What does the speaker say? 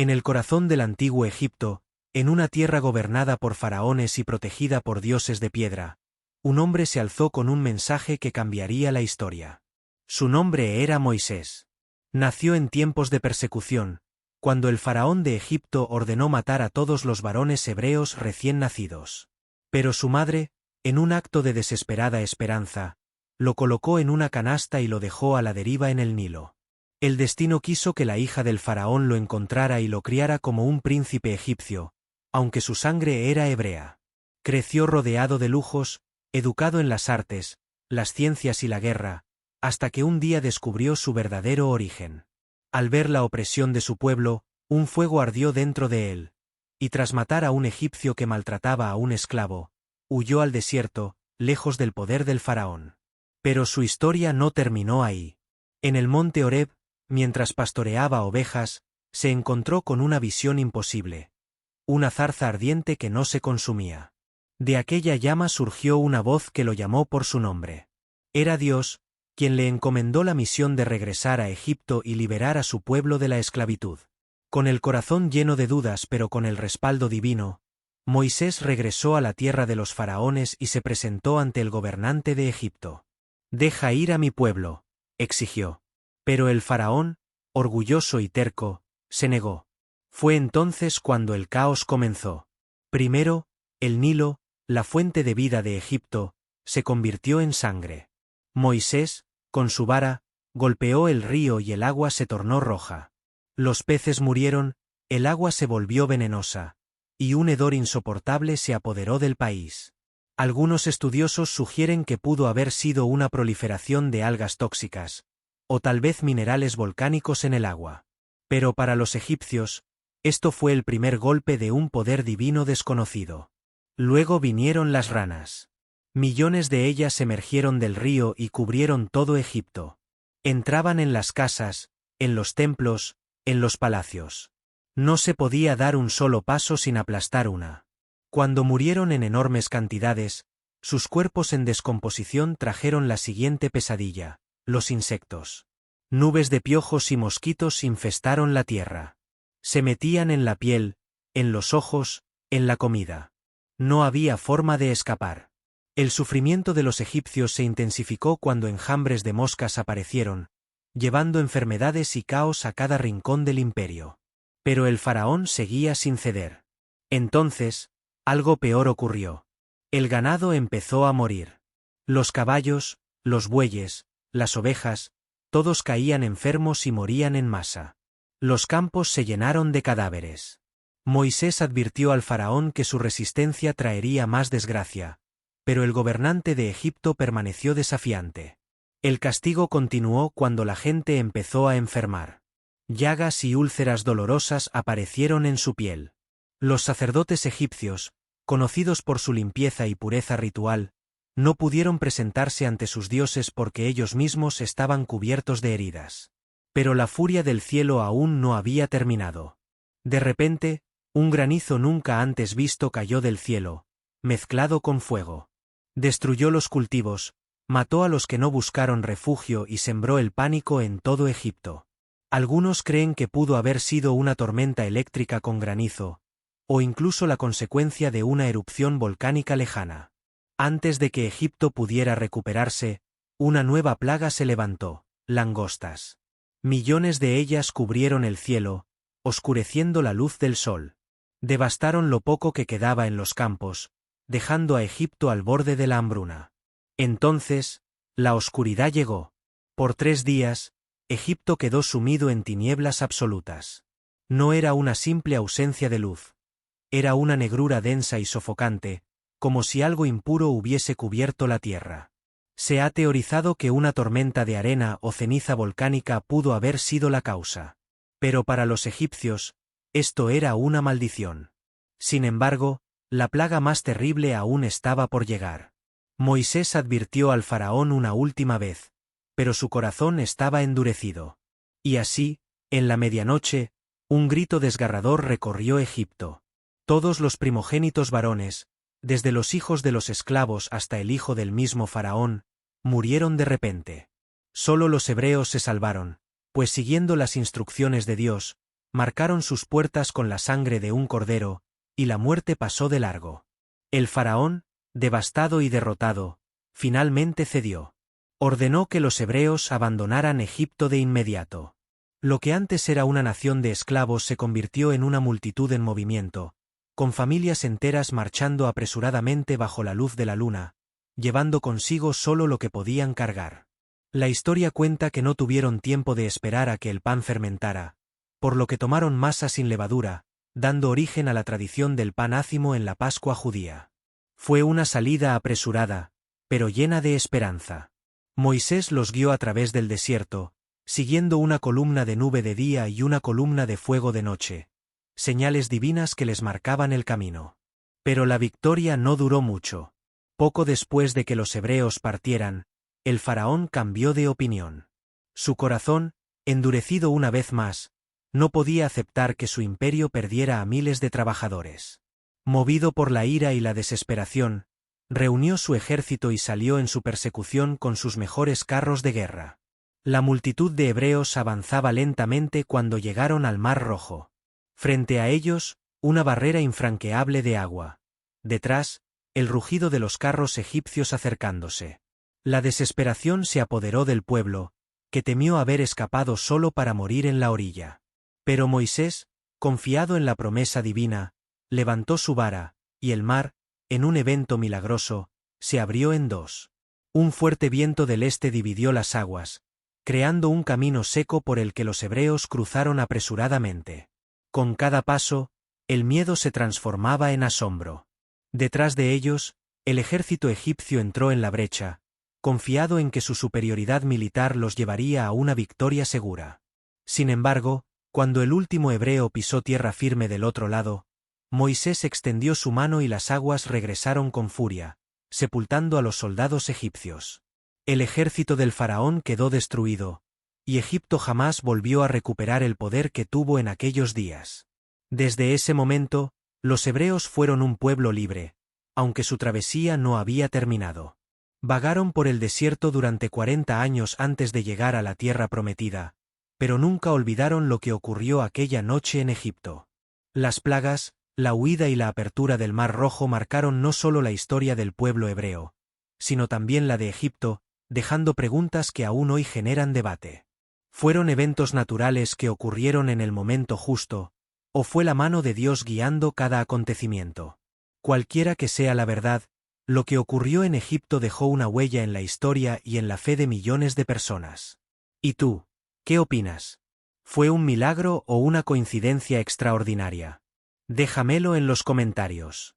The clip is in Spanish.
En el corazón del antiguo Egipto, en una tierra gobernada por faraones y protegida por dioses de piedra, un hombre se alzó con un mensaje que cambiaría la historia. Su nombre era Moisés. Nació en tiempos de persecución, cuando el faraón de Egipto ordenó matar a todos los varones hebreos recién nacidos. Pero su madre, en un acto de desesperada esperanza, lo colocó en una canasta y lo dejó a la deriva en el Nilo. El destino quiso que la hija del faraón lo encontrara y lo criara como un príncipe egipcio, aunque su sangre era hebrea. Creció rodeado de lujos, educado en las artes, las ciencias y la guerra, hasta que un día descubrió su verdadero origen. Al ver la opresión de su pueblo, un fuego ardió dentro de él, y tras matar a un egipcio que maltrataba a un esclavo, huyó al desierto, lejos del poder del faraón. Pero su historia no terminó ahí. En el monte Horeb, mientras pastoreaba ovejas, se encontró con una visión imposible. Una zarza ardiente que no se consumía. De aquella llama surgió una voz que lo llamó por su nombre. Era Dios, quien le encomendó la misión de regresar a Egipto y liberar a su pueblo de la esclavitud. Con el corazón lleno de dudas pero con el respaldo divino, Moisés regresó a la tierra de los faraones y se presentó ante el gobernante de Egipto. «Deja ir a mi pueblo», exigió. Pero el faraón, orgulloso y terco, se negó. Fue entonces cuando el caos comenzó. Primero, el Nilo, la fuente de vida de Egipto, se convirtió en sangre. Moisés, con su vara, golpeó el río y el agua se tornó roja. Los peces murieron, el agua se volvió venenosa, y un hedor insoportable se apoderó del país. Algunos estudiosos sugieren que pudo haber sido una proliferación de algas tóxicas, o tal vez minerales volcánicos en el agua. Pero para los egipcios, esto fue el primer golpe de un poder divino desconocido. Luego vinieron las ranas. Millones de ellas emergieron del río y cubrieron todo Egipto. Entraban en las casas, en los templos, en los palacios. No se podía dar un solo paso sin aplastar una. Cuando murieron en enormes cantidades, sus cuerpos en descomposición trajeron la siguiente pesadilla: los insectos. Nubes de piojos y mosquitos infestaron la tierra. Se metían en la piel, en los ojos, en la comida. No había forma de escapar. El sufrimiento de los egipcios se intensificó cuando enjambres de moscas aparecieron, llevando enfermedades y caos a cada rincón del imperio. Pero el faraón seguía sin ceder. Entonces, algo peor ocurrió. El ganado empezó a morir. Los caballos, los bueyes, las ovejas, todos caían enfermos y morían en masa. Los campos se llenaron de cadáveres. Moisés advirtió al faraón que su resistencia traería más desgracia, pero el gobernante de Egipto permaneció desafiante. El castigo continuó cuando la gente empezó a enfermar. Llagas y úlceras dolorosas aparecieron en su piel. Los sacerdotes egipcios, conocidos por su limpieza y pureza ritual, no pudieron presentarse ante sus dioses porque ellos mismos estaban cubiertos de heridas. Pero la furia del cielo aún no había terminado. De repente, un granizo nunca antes visto cayó del cielo, mezclado con fuego. Destruyó los cultivos, mató a los que no buscaron refugio y sembró el pánico en todo Egipto. Algunos creen que pudo haber sido una tormenta eléctrica con granizo, o incluso la consecuencia de una erupción volcánica lejana. Antes de que Egipto pudiera recuperarse, una nueva plaga se levantó: langostas. Millones de ellas cubrieron el cielo, oscureciendo la luz del sol. Devastaron lo poco que quedaba en los campos, dejando a Egipto al borde de la hambruna. Entonces, la oscuridad llegó. Por 3 días, Egipto quedó sumido en tinieblas absolutas. No era una simple ausencia de luz. Era una negrura densa y sofocante, como si algo impuro hubiese cubierto la tierra. Se ha teorizado que una tormenta de arena o ceniza volcánica pudo haber sido la causa. Pero para los egipcios, esto era una maldición. Sin embargo, la plaga más terrible aún estaba por llegar. Moisés advirtió al faraón una última vez, pero su corazón estaba endurecido. Y así, en la medianoche, un grito desgarrador recorrió Egipto. Todos los primogénitos varones, desde los hijos de los esclavos hasta el hijo del mismo faraón, murieron de repente. Solo los hebreos se salvaron, pues siguiendo las instrucciones de Dios, marcaron sus puertas con la sangre de un cordero, y la muerte pasó de largo. El faraón, devastado y derrotado, finalmente cedió. Ordenó que los hebreos abandonaran Egipto de inmediato. Lo que antes era una nación de esclavos se convirtió en una multitud en movimiento, con familias enteras marchando apresuradamente bajo la luz de la luna, llevando consigo solo lo que podían cargar. La historia cuenta que no tuvieron tiempo de esperar a que el pan fermentara, por lo que tomaron masa sin levadura, dando origen a la tradición del pan ácimo en la Pascua judía. Fue una salida apresurada, pero llena de esperanza. Moisés los guió a través del desierto, siguiendo una columna de nube de día y una columna de fuego de noche, señales divinas que les marcaban el camino. Pero la victoria no duró mucho. Poco después de que los hebreos partieran, el faraón cambió de opinión. Su corazón, endurecido una vez más, no podía aceptar que su imperio perdiera a miles de trabajadores. Movido por la ira y la desesperación, reunió su ejército y salió en su persecución con sus mejores carros de guerra. La multitud de hebreos avanzaba lentamente cuando llegaron al Mar Rojo. Frente a ellos, una barrera infranqueable de agua. Detrás, el rugido de los carros egipcios acercándose. La desesperación se apoderó del pueblo, que temió haber escapado solo para morir en la orilla. Pero Moisés, confiado en la promesa divina, levantó su vara, y el mar, en un evento milagroso, se abrió en dos. Un fuerte viento del este dividió las aguas, creando un camino seco por el que los hebreos cruzaron apresuradamente. Con cada paso, el miedo se transformaba en asombro. Detrás de ellos, el ejército egipcio entró en la brecha, confiado en que su superioridad militar los llevaría a una victoria segura. Sin embargo, cuando el último hebreo pisó tierra firme del otro lado, Moisés extendió su mano y las aguas regresaron con furia, sepultando a los soldados egipcios. El ejército del faraón quedó destruido, y Egipto jamás volvió a recuperar el poder que tuvo en aquellos días. Desde ese momento, los hebreos fueron un pueblo libre, aunque su travesía no había terminado. Vagaron por el desierto durante 40 años antes de llegar a la tierra prometida, pero nunca olvidaron lo que ocurrió aquella noche en Egipto. Las plagas, la huida y la apertura del Mar Rojo marcaron no solo la historia del pueblo hebreo, sino también la de Egipto, dejando preguntas que aún hoy generan debate. ¿Fueron eventos naturales que ocurrieron en el momento justo, o fue la mano de Dios guiando cada acontecimiento? Cualquiera que sea la verdad, lo que ocurrió en Egipto dejó una huella en la historia y en la fe de millones de personas. ¿Y tú, qué opinas? ¿Fue un milagro o una coincidencia extraordinaria? Déjamelo en los comentarios.